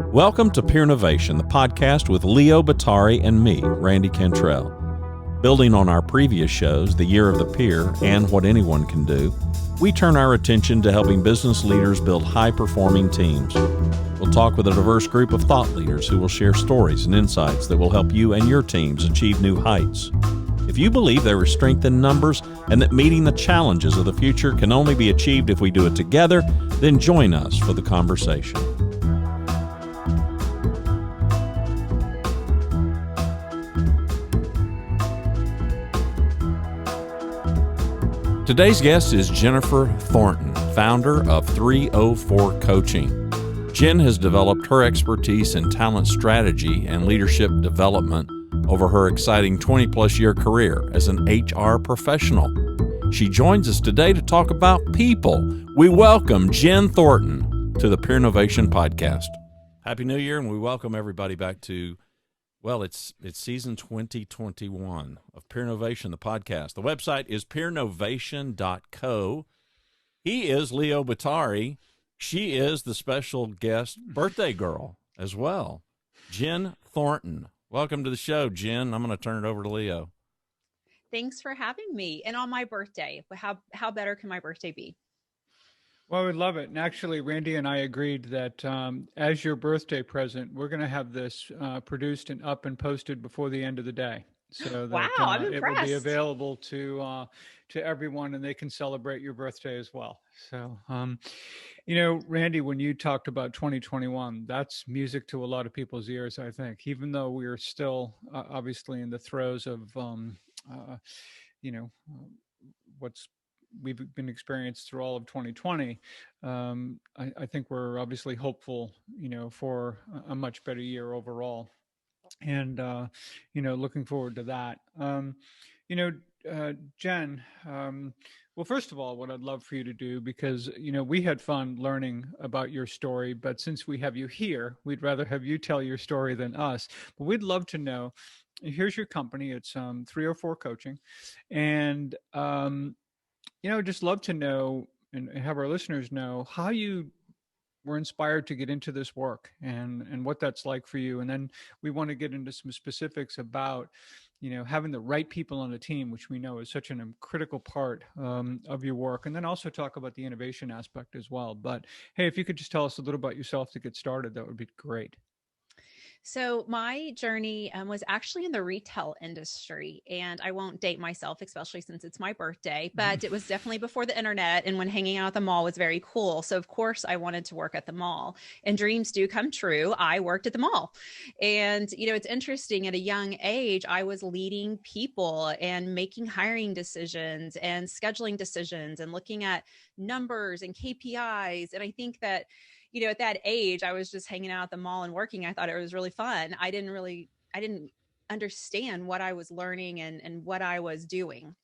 Welcome to Peernovation, the podcast with Leo Batari and me, Randy Cantrell. Building on our previous shows, The Year of the Peer and What Anyone Can Do, we turn our attention to helping business leaders build high-performing teams. We'll talk with a diverse group of thought leaders who will share stories and insights that will help you and your teams achieve new heights. If you believe there is strength in numbers and that meeting the challenges of the future can only be achieved if we do it together, then join us for the conversation. Today's guest is Jennifer Thornton, founder of 304 Coaching. Jen has developed her expertise in talent strategy and leadership development over her exciting 20-plus year career as an HR professional. She joins us today to talk about people. We welcome Jen Thornton to the Peernovation podcast. Happy New Year, and we welcome everybody back to it's season 2021 of Peernovation, the podcast. The website is peernovation.co. He is Leo Batari. She is the special guest birthday girl as well, Jen Thornton. Welcome to the show, Jen. I'm going to turn it over to Leo. Thanks for having me. And on my birthday, how better can my birthday be? Well, we'd love it. And actually, Randy and I agreed that as your birthday present, we're going to have this produced and up and posted before the end of the day. So that I'm it will be impressed. available to everyone, and they can celebrate your birthday as well. So, Randy, when you talked about 2021, that's music to a lot of people's ears, I think, even though we are still obviously in the throes of, what's we've been experienced through all of 2020. I think we're obviously hopeful, for a much better year overall. And, looking forward to that. Jen, well, first of all, what I'd love for you to do, because, we had fun learning about your story, but since we have you here, we'd rather have you tell your story than us. But we'd love to know, here's your company. It's 304 Coaching. And, just love to know and have our listeners know how you were inspired to get into this work and what that's like for you. And then we want to get into some specifics about, having the right people on the team, which we know is such a critical part of your work. And then also talk about the innovation aspect as well. But hey, if you could just tell us a little about yourself to get started, that would be great. So my journey was actually in the retail industry, and I won't date myself, especially since it's my birthday, but it was definitely before the internet and when hanging out at the mall was very cool. So of course I wanted to work at the mall, and dreams do come true. I worked at the mall, and it's interesting, at a young age, I was leading people and making hiring decisions and scheduling decisions and looking at numbers and KPIs. And I think that at that age, I was just hanging out at the mall and working. I thought it was really fun. I didn't understand what I was learning and what I was doing.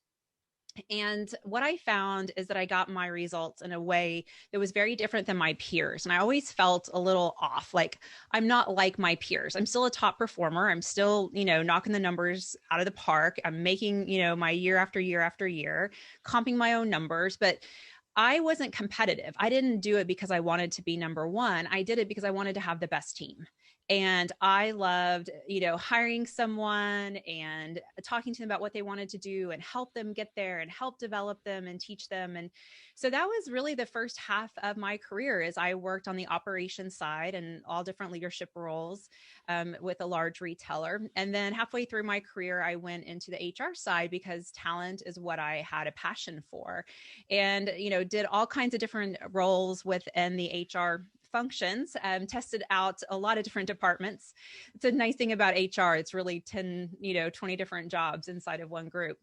And what I found is that I got my results in a way that was very different than my peers. And I always felt a little off, like I'm not like my peers. I'm still a top performer. I'm still, knocking the numbers out of the park. I'm making, my year after year after year, comping my own numbers. But I wasn't competitive. I didn't do it because I wanted to be number one. I did it because I wanted to have the best team. And I loved, hiring someone and talking to them about what they wanted to do and help them get there and help develop them and teach them. And so that was really the first half of my career, as I worked on the operations side and all different leadership roles with a large retailer. And then halfway through my career, I went into the HR side because talent is what I had a passion for, and, did all kinds of different roles within the HR functions, tested out a lot of different departments. It's a nice thing about HR. It's really 10, 20 different jobs inside of one group.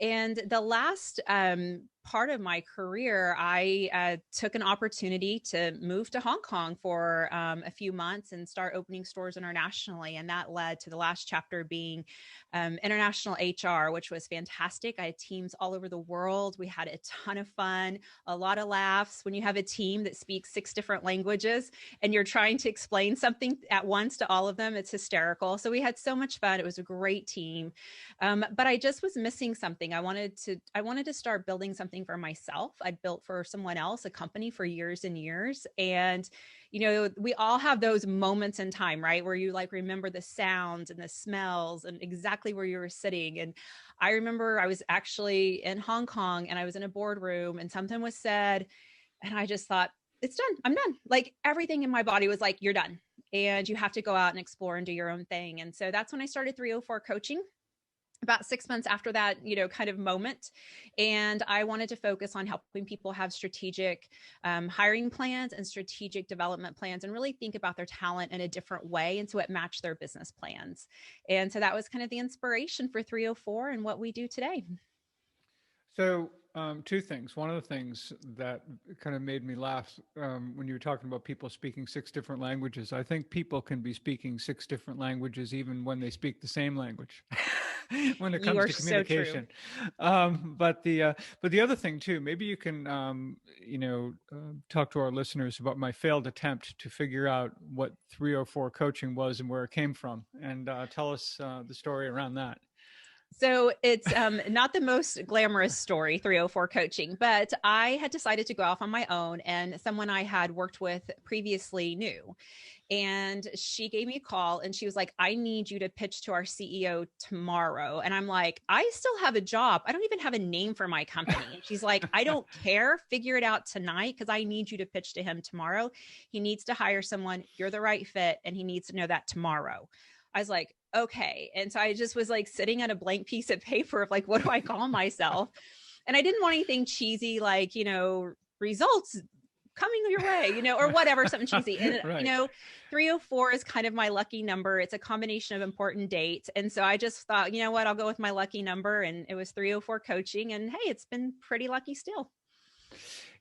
And the last part of my career, I took an opportunity to move to Hong Kong for a few months and start opening stores internationally. And that led to the last chapter being international HR, which was fantastic. I had teams all over the world. We had a ton of fun, a lot of laughs. When you have a team that speaks 6 different languages and you're trying to explain something at once to all of them, it's hysterical. So we had so much fun. It was a great team. But I just was missing something. I wanted to start building something something for myself. I'd built for someone else, a company for years and years. And, you know, we all have those moments in time, right? Where you like remember the sounds and the smells and exactly where you were sitting. And I remember I was actually in Hong Kong and I was in a boardroom and something was said. And I just thought, it's done. I'm done. Like everything in my body was like, you're done. And you have to go out and explore and do your own thing. And so that's when I started 304 coaching. About 6 months after that, you know, kind of moment. And I wanted to focus on helping people have strategic hiring plans and strategic development plans and really think about their talent in a different way. And so it matched their business plans. And so that was kind of the inspiration for 304 and what we do today. So two things. One of the things that kind of made me laugh when you were talking about people speaking 6 different languages, I think people can be speaking 6 different languages even when they speak the same language. When it comes to communication. But the other thing too, maybe you can talk to our listeners about my failed attempt to figure out what 304 coaching was and where it came from, and tell us the story around that. So it's not the most glamorous story, 304 coaching, but I had decided to go off on my own, and someone I had worked with previously knew. And she gave me a call and she was like, I need you to pitch to our CEO tomorrow. And I'm like, I still have a job. I don't even have a name for my company. And she's like, I don't care. Figure it out tonight because I need you to pitch to him tomorrow. He needs to hire someone. You're the right fit. And he needs to know that tomorrow. I was like, okay. And so I just was like sitting on a blank piece of paper of like, what do I call myself? And I didn't want anything cheesy, like, you know, results coming your way, you know, or whatever, something cheesy. And, Right. you know, 304 is kind of my lucky number. It's a combination of important dates. And so I just thought, you know what, I'll go with my lucky number. And it was 304 coaching. And hey, it's been pretty lucky still.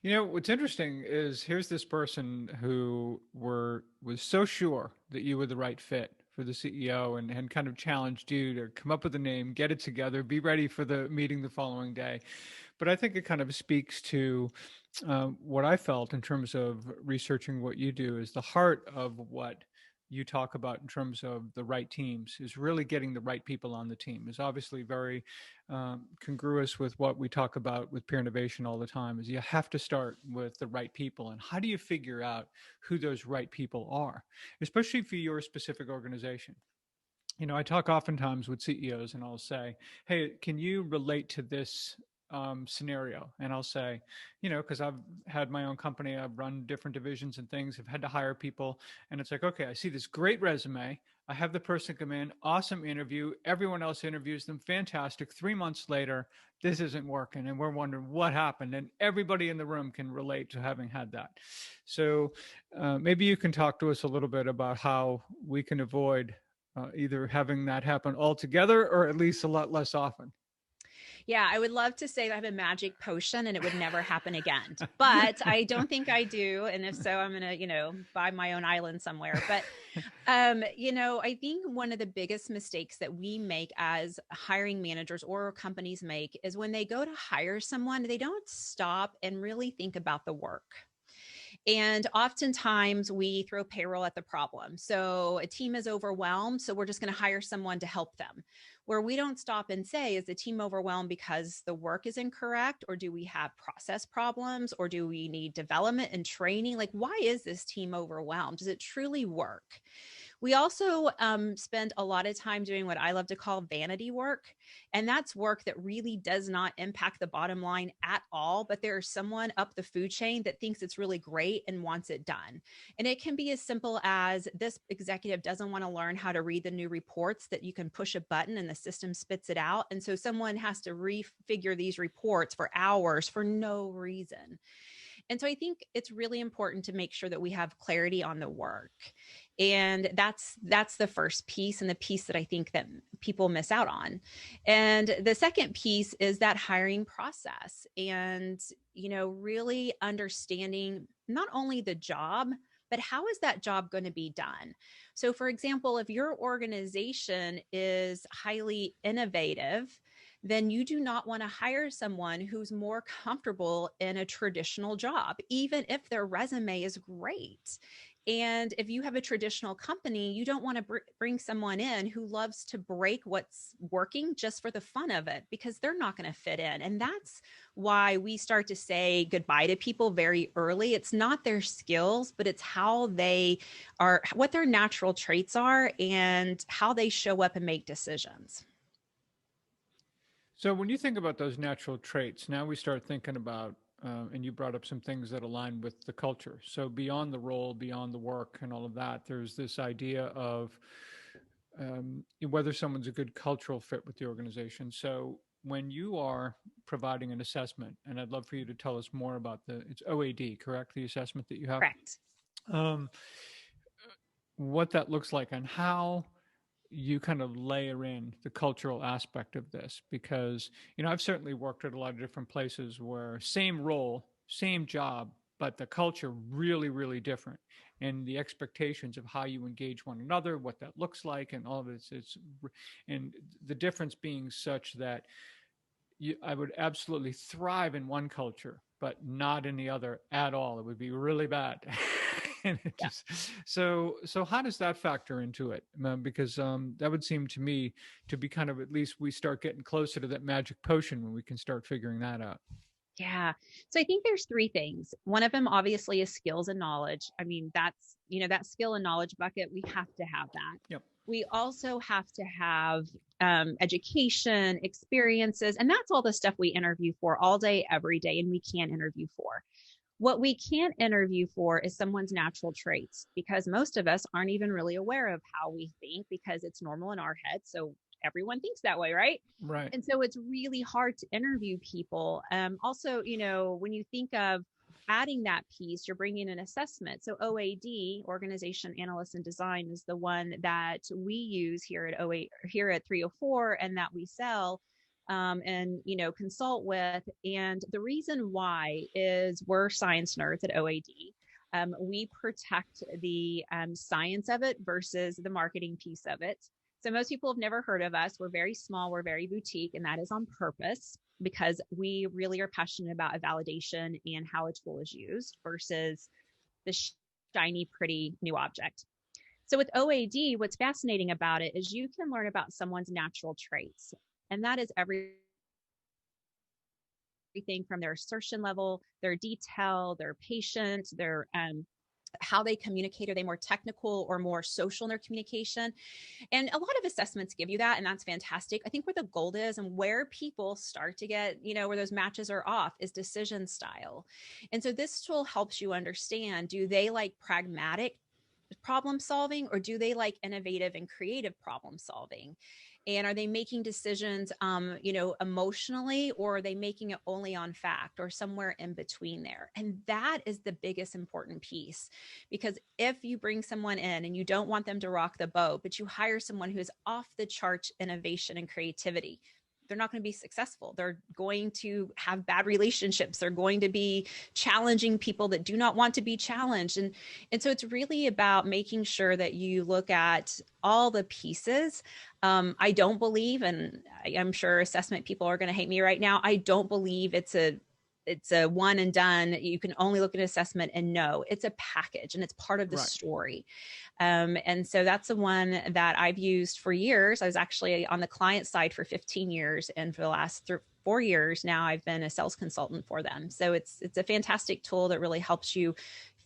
You know, what's interesting is here's this person who was so sure that you were the right fit for the CEO and kind of challenged you to come up with a name, get it together, be ready for the meeting the following day. But I think it kind of speaks to what I felt in terms of researching what you do is the heart of what you talk about in terms of the right teams is really getting the right people on the team is obviously very congruous with what we talk about with Peernovation all the time is you have to start with the right people. And how do you figure out who those right people are, especially for your specific organization? You know, I talk oftentimes with CEOs and I'll say, hey, can you relate to this scenario? And I'll say, you know, because I've had my own company, I've run different divisions and things, I've had to hire people. And it's like, okay, I see this great resume. I have the person come in, awesome interview. Everyone else interviews them, fantastic. 3 months later, this isn't working. And we're wondering what happened. And everybody in the room can relate to having had that. So maybe you can talk to us a little bit about how we can avoid either having that happen altogether or at least a lot less often. Yeah, I would love to say that I have a magic potion and it would never happen again, but I don't think I do. And if so, I'm going to, you know, buy my own island somewhere. But, you know, I think one of the biggest mistakes that we make as hiring managers or companies make is when they go to hire someone, they don't stop and really think about the work. And oftentimes we throw payroll at the problem. So a team is overwhelmed, so we're just going to hire someone to help them. Where we don't stop and say, is the team overwhelmed because the work is incorrect? Or do we have process problems? Or do we need development and training? Like, why is this team overwhelmed? Does it truly work? We also spend a lot of time doing what I love to call vanity work. And that's work that really does not impact the bottom line at all. But there's someone up the food chain that thinks it's really great and wants it done. And it can be as simple as this executive doesn't want to learn how to read the new reports that you can push a button and the system spits it out. And so someone has to refigure these reports for hours for no reason. And so I think it's really important to make sure that we have clarity on the work. And that's the first piece, and the piece that I think that people miss out on. And the second piece is that hiring process and, you know, really understanding not only the job, but how is that job going to be done? So for example, if your organization is highly innovative, then you do not want to hire someone who's more comfortable in a traditional job, even if their resume is great. And if you have a traditional company, you don't want to bring someone in who loves to break what's working just for the fun of it, because they're not going to fit in. And that's why we start to say goodbye to people very early. It's not their skills, but it's how they are, what their natural traits are, and how they show up and make decisions. So when you think about those natural traits, now we start thinking about, and you brought up some things that align with the culture. So beyond the role, beyond the work and all of that, there's this idea of whether someone's a good cultural fit with the organization. So when you are providing an assessment, and I'd love for you to tell us more about it's OAD, correct? The assessment that you have? Correct. What that looks like and how you kind of layer in the cultural aspect of this, because I've certainly worked at a lot of different places where same role, same job, but the culture really, really different, and the expectations of how you engage one another, what that looks like, and all of it's and the difference being such that I would absolutely thrive in one culture, but not in the other at all. It would be really bad. And so how does that factor into it? Because that would seem to me to be kind of, at least we start getting closer to that magic potion when we can start figuring that out. Yeah. So I think there's three things. One of them obviously is skills and knowledge. I mean, that's, that skill and knowledge bucket, we have to have that. Yep. We also have to have education, experiences, and that's all the stuff we interview for all day, every day, and we can interview for. What we can't interview for is someone's natural traits, because most of us aren't even really aware of how we think, because it's normal in our head. So everyone thinks that way, right? Right. And so it's really hard to interview people. Also, when you think of adding that piece, you're bringing an assessment. So OAD, Organization, Analysis, and Design, is the one that we use here at 304, and that we sell and consult with. And the reason why is we're science nerds at OAD. We protect the science of it versus the marketing piece of it. So most people have never heard of us. We're very small, we're very boutique, and that is on purpose, because we really are passionate about a validation and how a tool is used versus the shiny, pretty new object. So with OAD, what's fascinating about it is you can learn about someone's natural traits. And that is everything from their assertion level, their detail, their patient, their how they communicate. Are they more technical or more social in their communication? And a lot of assessments give you that, and that's fantastic. I think where the gold is and where people start to get, where those matches are off, is decision style. And so this tool helps you understand, do they like pragmatic problem solving, or do they like innovative and creative problem solving? And are they making decisions, emotionally, or are they making it only on fact, or somewhere in between there? And that is the biggest important piece, because if you bring someone in and you don't want them to rock the boat, but you hire someone who is off the charts innovation and creativity, they're not going to be successful. They're going to have bad relationships. They're going to be challenging people that do not want to be challenged. And so it's really about making sure that you look at all the pieces. I don't believe, and I'm sure assessment people are going to hate me right now, I don't believe it's a one and done. You can only look at an assessment and know. It's a package, and it's part of the story. And so that's the one that I've used for years. I was actually on the client side for 15 years. And for the last 4 years now, I've been a sales consultant for them. So it's a fantastic tool that really helps you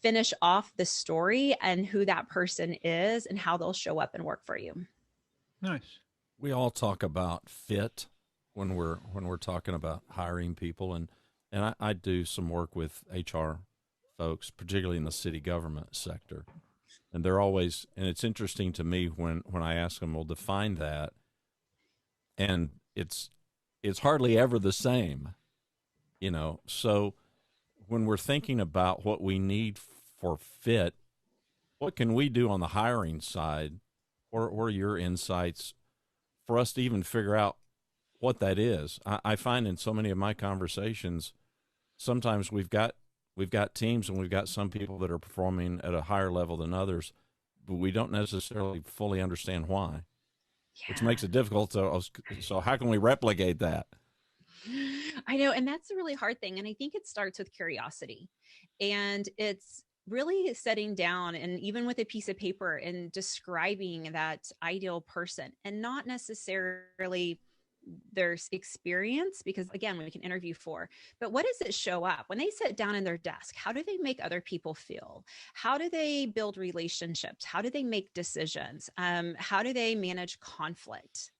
finish off the story and who that person is and how they'll show up and work for you. Nice. We all talk about fit when we're talking about hiring people, and I do some work with HR folks, particularly in the city government sector. And they're always, and it's interesting to me when I ask them, well, define that. And it's hardly ever the same, So when we're thinking about what we need for fit, what can we do on the hiring side, or your insights for us to even figure out what that is? I find in so many of my conversations, sometimes we've got teams, and we've got some people that are performing at a higher level than others, but we don't necessarily fully understand why, which makes it difficult. So how can we replicate that? I know. And that's a really hard thing. And I think it starts with curiosity, and it's really sitting down and even with a piece of paper and describing that ideal person, and not necessarily their experience, because again, we can interview for, but what does it show up when they sit down in their desk? How do they make other people feel? How do they build relationships? How do they make decisions? How do they manage conflict?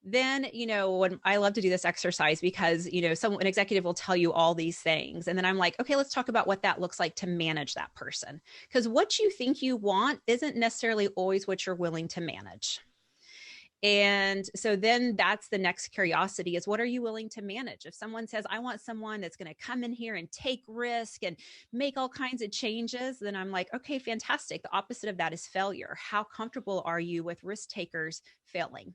Then, when I love to do this exercise, because, an executive will tell you all these things. And then I'm like, okay, let's talk about what that looks like to manage that person. Because what you think you want isn't necessarily always what you're willing to manage. And so then that's the next curiosity, is what are you willing to manage? If someone says, I want someone that's going to come in here and take risk and make all kinds of changes, then I'm like, okay, fantastic. The opposite of that is failure. How comfortable are you with risk takers failing?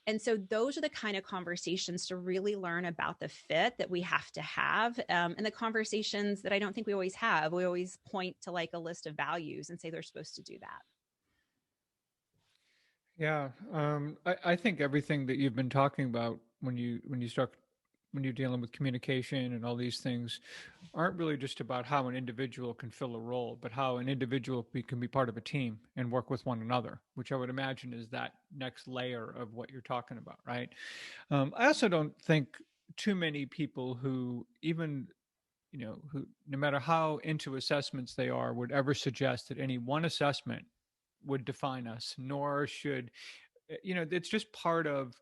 And so those are the kind of conversations to really learn about the fit that we have to have. And the conversations that I don't think we always have. We always point to like a list of values and say they're supposed to do that. Yeah, I think everything that you've been talking about when you're dealing with communication and all these things aren't really just about how an individual can fill a role, but how an individual can be part of a team and work with one another, which I would imagine is that next layer of what you're talking about, right? I also don't think too many people who even who, no matter how into assessments they are, would ever suggest that any one assessment would define us, nor should, it's just part of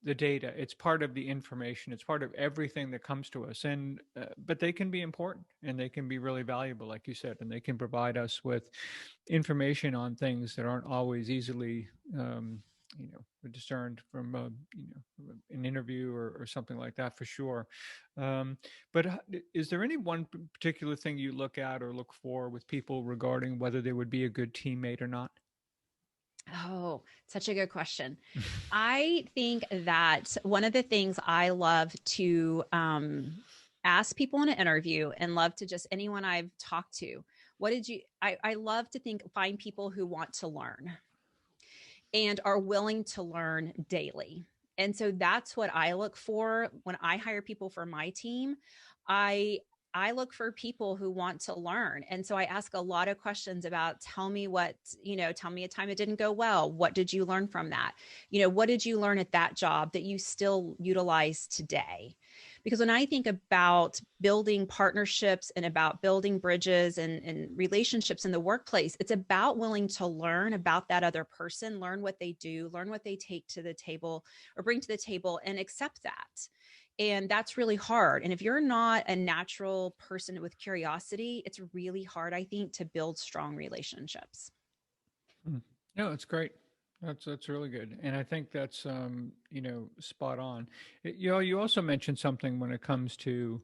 the data. It's part of the information. It's part of everything that comes to us. And, but they can be important and they can be really valuable, like you said, and they can provide us with information on things that aren't always easily, discerned from, an interview or something like that, for sure. But is there any one particular thing you look at or look for with people regarding whether they would be a good teammate or not? Oh, such a good question. I think that one of the things I love to ask people in an interview, and love to just anyone I've talked to, I love to find people who want to learn and are willing to learn daily. And so that's what I look for when I hire people for my team. I look for people who want to learn. And so I ask a lot of questions about, tell me a time it didn't go well. What did you learn from that? What did you learn at that job that you still utilize today? Because when I think about building partnerships and about building bridges and relationships in the workplace, it's about willing to learn about that other person, learn what they do, learn what they take to the table or bring to the table, and accept that. And that's really hard. And if you're not a natural person with curiosity, it's really hard, I think, to build strong relationships. No, it's great. That's really good, and I think that's spot on. You also mentioned something when it comes to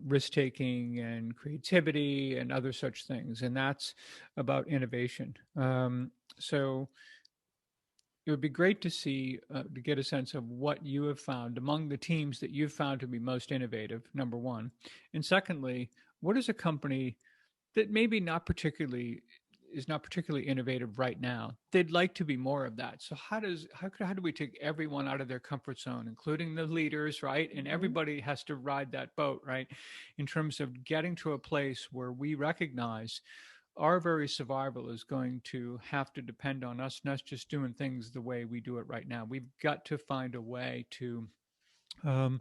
risk taking and creativity and other such things, and that's about innovation. So it would be great to see to get a sense of what you have found among the teams that you've found to be most innovative, number one, and secondly, what is a company that maybe not particularly is not particularly innovative right now? They'd like to be more of that. So how do we take everyone out of their comfort zone, including the leaders, right? And everybody has to ride that boat, right? In terms of getting to a place where we recognize our very survival is going to have to depend on us not just doing things the way we do it right now. We've got to find a way to and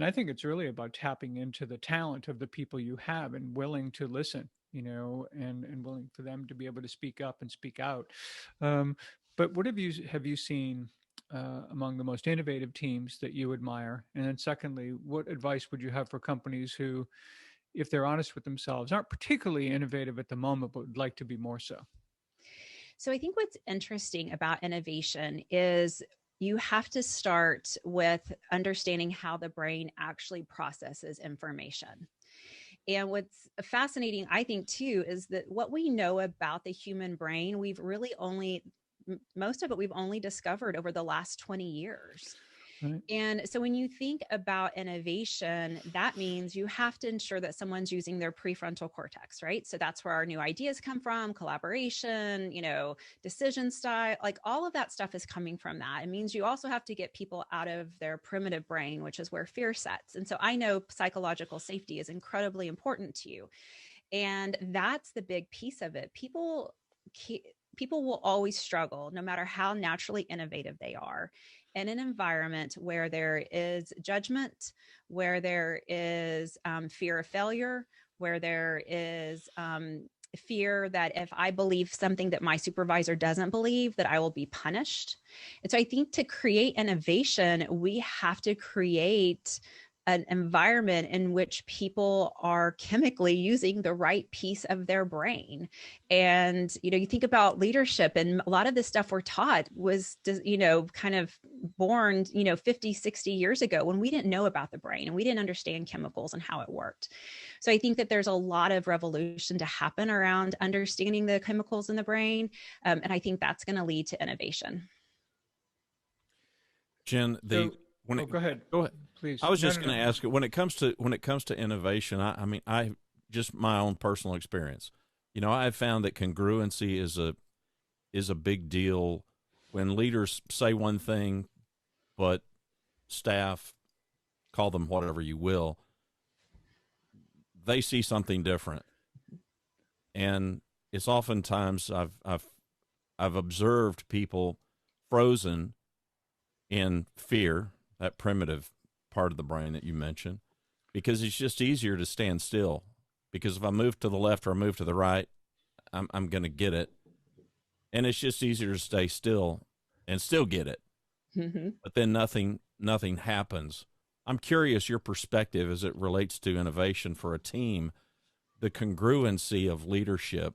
I think it's really about tapping into the talent of the people you have and willing to listen, and willing for them to be able to speak up and speak out. But what have you seen among the most innovative teams that you admire? And then secondly, what advice would you have for companies who, if they're honest with themselves, aren't particularly innovative at the moment, but would like to be more so? So I think what's interesting about innovation is you have to start with understanding how the brain actually processes information. And what's fascinating, I think, too, is that what we know about the human brain, most of it we've only discovered over the last 20 years. Right. And so when you think about innovation, that means you have to ensure that someone's using their prefrontal cortex, right? So that's where our new ideas come from, collaboration, decision style, like all of that stuff is coming from that. It means you also have to get people out of their primitive brain, which is where fear sets. And so I know psychological safety is incredibly important to you. And that's the big piece of it. People will always struggle, no matter how naturally innovative they are, in an environment where there is judgment, where there is fear of failure, where there is fear that if I believe something that my supervisor doesn't believe, that I will be punished. And so I think to create innovation, we have to create an environment in which people are chemically using the right piece of their brain. And, you think about leadership, and a lot of this stuff we're taught was, kind of born, 50, 60 years ago, when we didn't know about the brain and we didn't understand chemicals and how it worked. So I think that there's a lot of revolution to happen around understanding the chemicals in the brain. And I think that's going to lead to innovation. Jen, Go ahead. Go ahead. Please. I was just going to ask, when it comes to innovation, I just my own personal experience. I've found that congruency is a big deal when leaders say one thing, but staff, call them whatever you will, they see something different. And it's oftentimes I've observed people frozen in fear, that primitive part of the brain that you mentioned, because it's just easier to stand still. Because if I move to the left or I move to the right, I'm going to get it. And it's just easier to stay still and still get it. Mm-hmm. But then nothing happens. I'm curious your perspective as it relates to innovation for a team, the congruency of leadership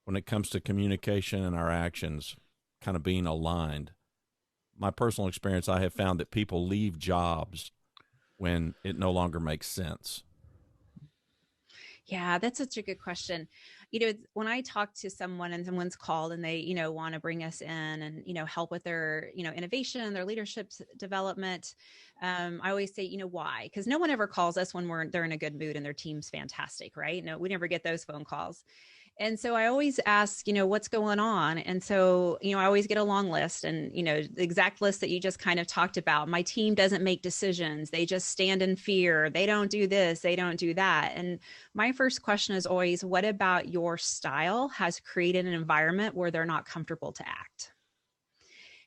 when it comes to communication and our actions kind of being aligned. My personal experience, I have found that people leave jobs when it no longer makes sense. Yeah, that's such a good question. When I talk to someone and someone's called and they, want to bring us in and, help with their, innovation and their leadership development, I always say, why? Because no one ever calls us when they're in a good mood and their team's fantastic, right? No, we never get those phone calls. And so I always ask, what's going on? And so, I always get a long list, and, the exact list that you just kind of talked about. My team doesn't make decisions. They just stand in fear. They don't do this. They don't do that. And my first question is always, what about your style has created an environment where they're not comfortable to act?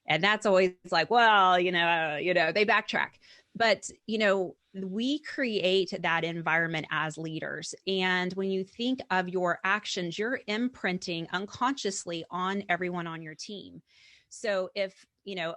And that's always like, well, they backtrack. But, we create that environment as leaders. And when you think of your actions, you're imprinting unconsciously on everyone on your team. So if,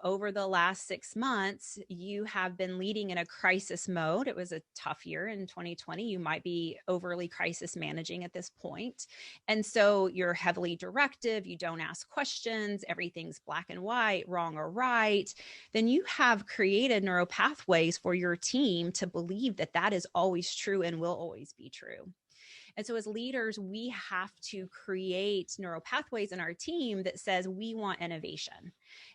over the last 6 months, you have been leading in a crisis mode. It was a tough year in 2020. You might be overly crisis managing at this point. And so you're heavily directive. You don't ask questions. Everything's black and white, wrong or right. Then you have created neural pathways for your team to believe that that is always true and will always be true. And so as leaders, we have to create neural pathways in our team that says we want innovation.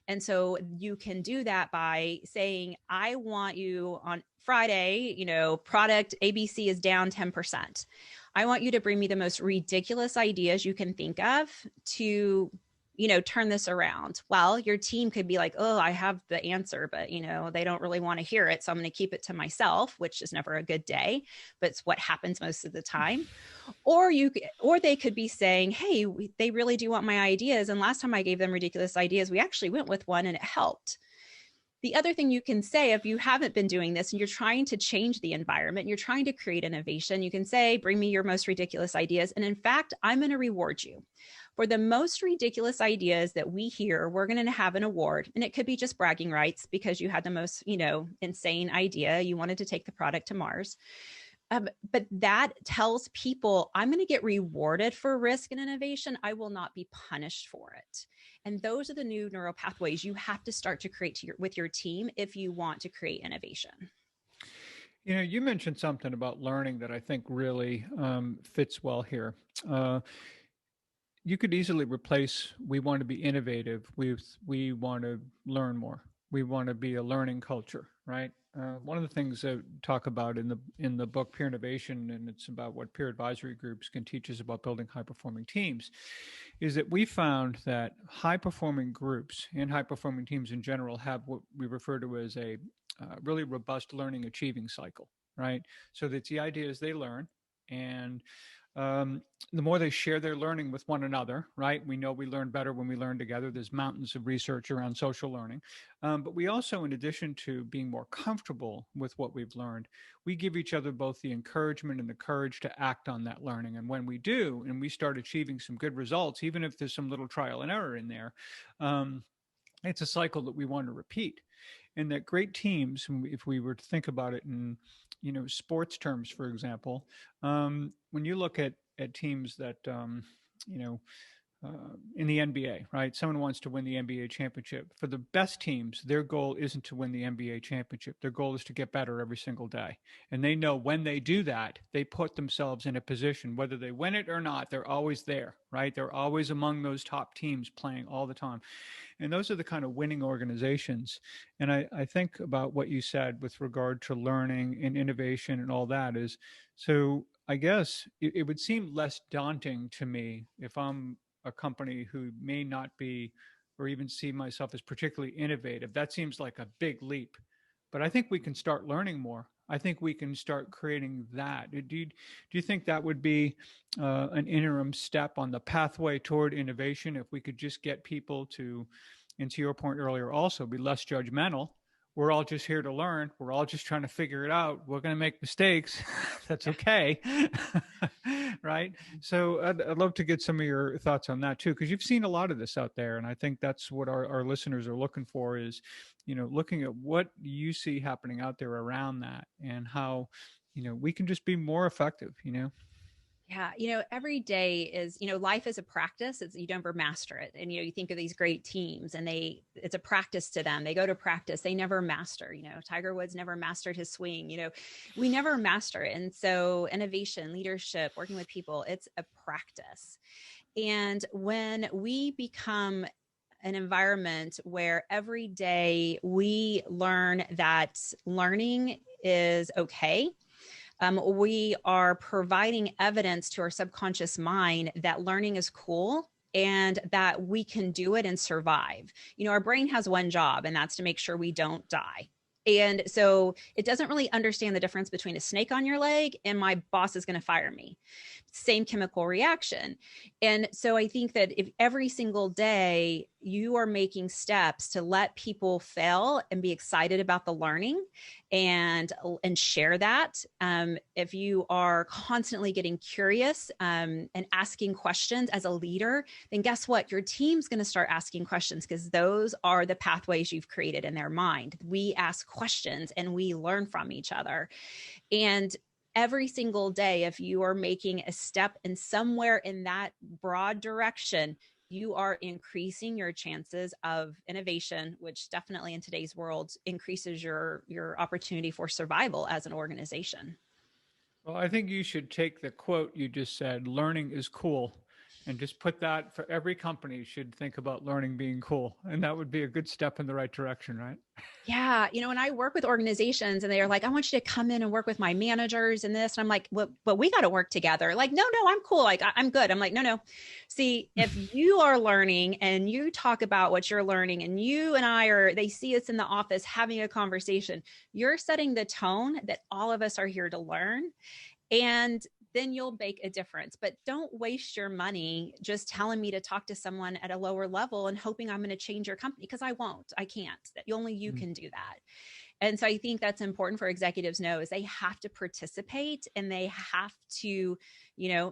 And so you can do that by saying, I want you on Friday, product ABC is down 10%. I want you to bring me the most ridiculous ideas you can think of to turn this around. Well, your team could be like, oh, I have the answer, but, they don't really want to hear it. So I'm going to keep it to myself, which is never a good day, but it's what happens most of the time. Or they could be saying, hey, they really do want my ideas. And last time I gave them ridiculous ideas, we actually went with one and it helped. The other thing you can say, if you haven't been doing this and you're trying to change the environment, you're trying to create innovation, you can say, bring me your most ridiculous ideas. And in fact, I'm going to reward you. For the most ridiculous ideas that we hear, we're going to have an award. And it could be just bragging rights because you had the most, insane idea. You wanted to take the product to Mars. But that tells people, I'm going to get rewarded for risk and innovation. I will not be punished for it. And those are the new neural pathways you have to start to create with your team if you want to create innovation. You mentioned something about learning that I think really fits well here. You could easily replace "we want to be innovative" with "we want to learn more." We want to be a learning culture, right? One of the things that talk about in the book Peernovation, and it's about what peer advisory groups can teach us about building high performing teams, is that we found that high performing groups and high performing teams in general have what we refer to as a really robust learning achieving cycle, right? So that's the idea is they learn, and the more they share their learning with one another, right? We know we learn better when we learn together. There's mountains of research around social learning. But we also, in addition to being more comfortable with what we've learned, we give each other both the encouragement and the courage to act on that learning. And when we do, and we start achieving some good results, even if there's some little trial and error in there, it's a cycle that we want to repeat. And that great teams, if we were to think about it in, sports terms, for example, when you look at teams that, you know, in the NBA, right? Someone wants to win the NBA championship. For the best teams, their goal isn't to win the NBA championship. Their goal is to get better every single day. And they know when they do that, they put themselves in a position, whether they win it or not, they're always there, right? They're always among those top teams playing all the time. And those are the kind of winning organizations. And I think about what you said with regard to learning and innovation and all that is, so I guess it would seem less daunting to me if I'm a company who may not be, or even see myself as particularly innovative. That seems like a big leap, but I think we can start learning more. I think we can start creating that. Do you think that would be an interim step on the pathway toward innovation? If we could just get people to, and to your point earlier, also be less judgmental. We're all just here to learn. We're all just trying to figure it out. We're going to make mistakes. That's okay. Right. So I'd love to get some of your thoughts on that too, because you've seen a lot of this out there. And I think that's what our listeners are looking for is, looking at what you see happening out there around that and how, we can just be more effective, Yeah. Every day is, life is a practice. You never master it. And, you think of these great teams and it's a practice to them. They go to practice. They never master, Tiger Woods never mastered his swing, we never master it. And so innovation, leadership, working with people, it's a practice. And when we become an environment where every day we learn that learning is okay, we are providing evidence to our subconscious mind that learning is cool and that we can do it and survive. Our brain has one job, and that's to make sure we don't die. And so it doesn't really understand the difference between a snake on your leg and my boss is going to fire me. Same chemical reaction. And so I think that if every single day you are making steps to let people fail and be excited about the learning and share that, if you are constantly getting curious and asking questions as a leader, then guess what? Your team's going to start asking questions because those are the pathways you've created in their mind. We ask questions and we learn from each other. And every single day, if you are making a step in somewhere in that broad direction, you are increasing your chances of innovation, which definitely in today's world increases your opportunity for survival as an organization. Well, I think you should take the quote you just said, learning is cool, and just put that for every company should think about learning being cool. And that would be a good step in the right direction, right? Yeah. When I work with organizations and they are like, I want you to come in and work with my managers and this, and I'm like, well, but we got to work together. Like, no, I'm cool. Like, I'm good. I'm like, no. See, if you are learning and you talk about what you're learning and you and they see us in the office having a conversation, you're setting the tone that all of us are here to learn. And then you'll make a difference. But don't waste your money just telling me to talk to someone at a lower level and hoping I'm going to change your company, because I won't. I can't. Only you can do that. And so I think that's important for executives to know is they have to participate and they have to,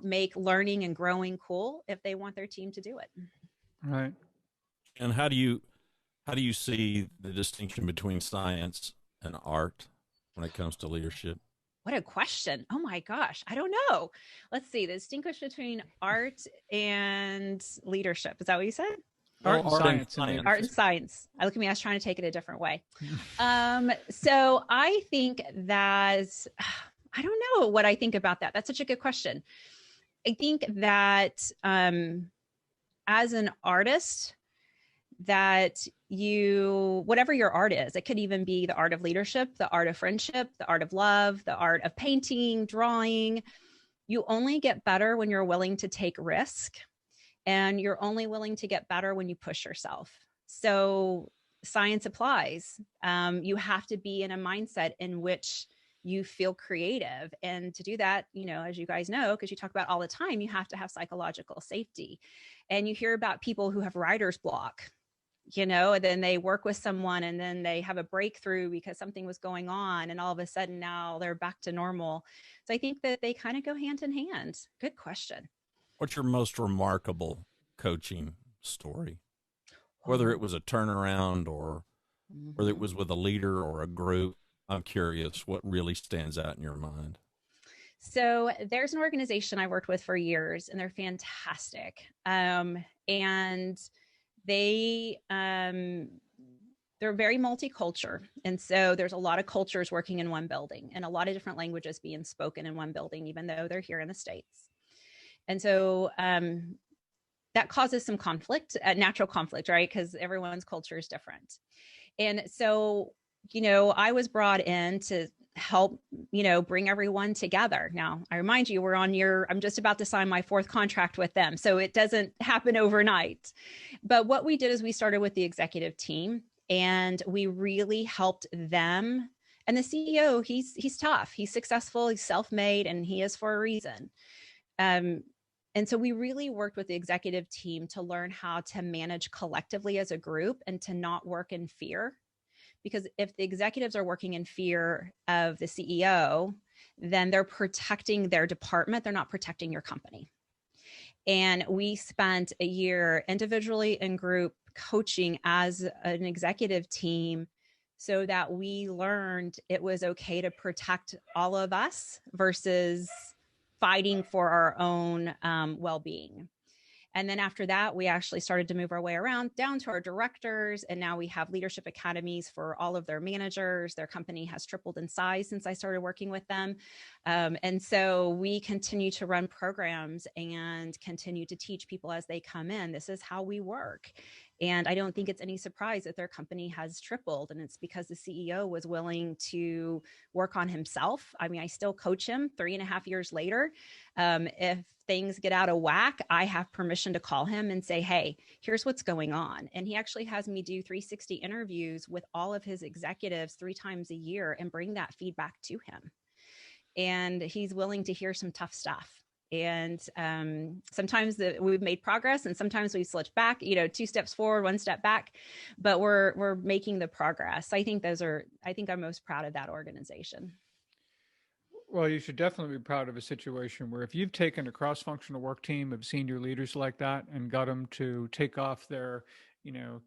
make learning and growing cool if they want their team to do it. Right. And how do you see the distinction between science and art when it comes to leadership? What a question. Oh my gosh. I don't know. Let's see. The distinction between art and leadership. Is that what you said? Art and science. Art and science. Look at me. I was trying to take it a different way. So I think that, I don't know what I think about that. That's such a good question. I think that as an artist, that whatever your art is, it could even be the art of leadership, the art of friendship, the art of love, the art of painting, drawing. You only get better when you're willing to take risk, and you're only willing to get better when you push yourself. So science applies. You have to be in a mindset in which you feel creative. And to do that, as you guys know, because you talk about all the time, you have to have psychological safety. And you hear about people who have writer's block, and then they work with someone and then they have a breakthrough because something was going on, and all of a sudden now they're back to normal. So I think that they kind of go hand in hand. Good question. What's your most remarkable coaching story? Whether it was a turnaround or whether it was with a leader or a group, I'm curious what really stands out in your mind. So there's an organization I worked with for years, and they're fantastic. And they're very multicultural. And so there's a lot of cultures working in one building and a lot of different languages being spoken in one building, even though they're here in the States. And so that causes some conflict, natural conflict, right? Because everyone's culture is different. And so, I was brought in to help, bring everyone together. Now, I remind you, I'm just about to sign my 4th contract with them. So it doesn't happen overnight. But what we did is we started with the executive team, and we really helped them. And the CEO, he's tough, he's successful, he's self-made, and he is for a reason. And so we really worked with the executive team to learn how to manage collectively as a group and to not work in fear. Because if the executives are working in fear of the CEO, then they're protecting their department. They're not protecting your company. And we spent a year individually and group coaching as an executive team so that we learned it was okay to protect all of us versus fighting for our own well-being. And then after that, we actually started to move our way around down to our directors. And now we have leadership academies for all of their managers. Their company has tripled in size since I started working with them. And so we continue to run programs and continue to teach people as they come in. This is how we work. And I don't think it's any surprise that their company has tripled. And it's because the CEO was willing to work on himself. I mean, I still coach him 3.5 years later. If things get out of whack, I have permission to call him and say, hey, here's what's going on. And he actually has me do 360 interviews with all of his executives 3 times a year and bring that feedback to him. And he's willing to hear some tough stuff. And sometimes we've made progress, and sometimes we've slipped back, 2 steps forward, 1 step back, but we're making the progress. I think I'm most proud of that organization. Well, you should definitely be proud of a situation where if you've taken a cross-functional work team of senior leaders like that and got them to take off their,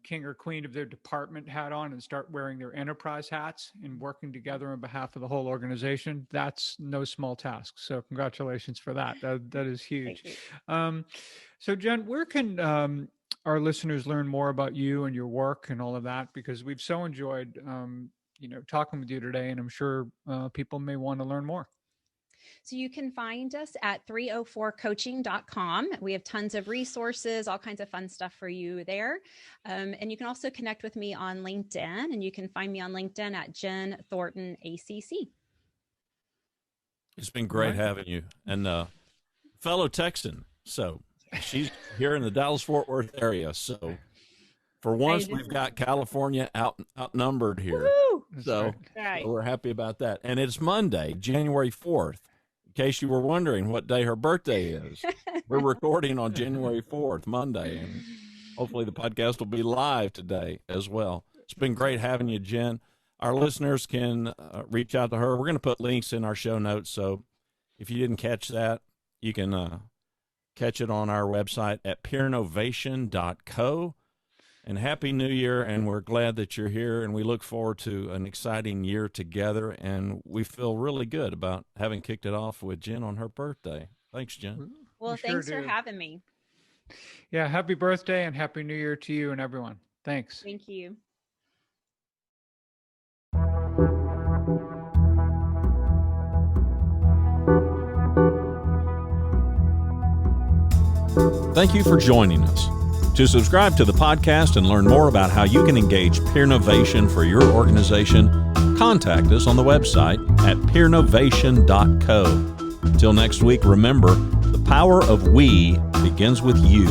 king or queen of their department hat on and start wearing their enterprise hats and working together on behalf of the whole organization, that's no small task. So congratulations for that. That is huge. So Jen, where can our listeners learn more about you and your work and all of that? Because we've so enjoyed, talking with you today, and I'm sure people may want to learn more. So you can find us at 304coaching.com. We have tons of resources, all kinds of fun stuff for you there. And you can also connect with me on LinkedIn, and you can find me on LinkedIn at Jen Thornton ACC. It's been great having you. And fellow Texan. So she's here in the Dallas-Fort Worth area. So for once, we've got California outnumbered here. Woo-hoo! So we're happy about that. And it's Monday, January 4th. In case you were wondering what day her birthday is, we're recording on January 4th, Monday, and hopefully the podcast will be live today as well. It's been great having you, Jen. Our listeners can reach out to her. We're going to put links in our show notes, so if you didn't catch that, you can catch it on our website at peernovation.co. And Happy New Year, and we're glad that you're here, and we look forward to an exciting year together, and we feel really good about having kicked it off with Jen on her birthday. Thanks, Jen. Well, thanks for having me. Yeah, happy birthday and Happy New Year to you and everyone. Thanks. Thank you. Thank you for joining us. To subscribe to the podcast and learn more about how you can engage Peernovation for your organization, contact us on the website at peernovation.co. Until next week, remember, the power of we begins with you.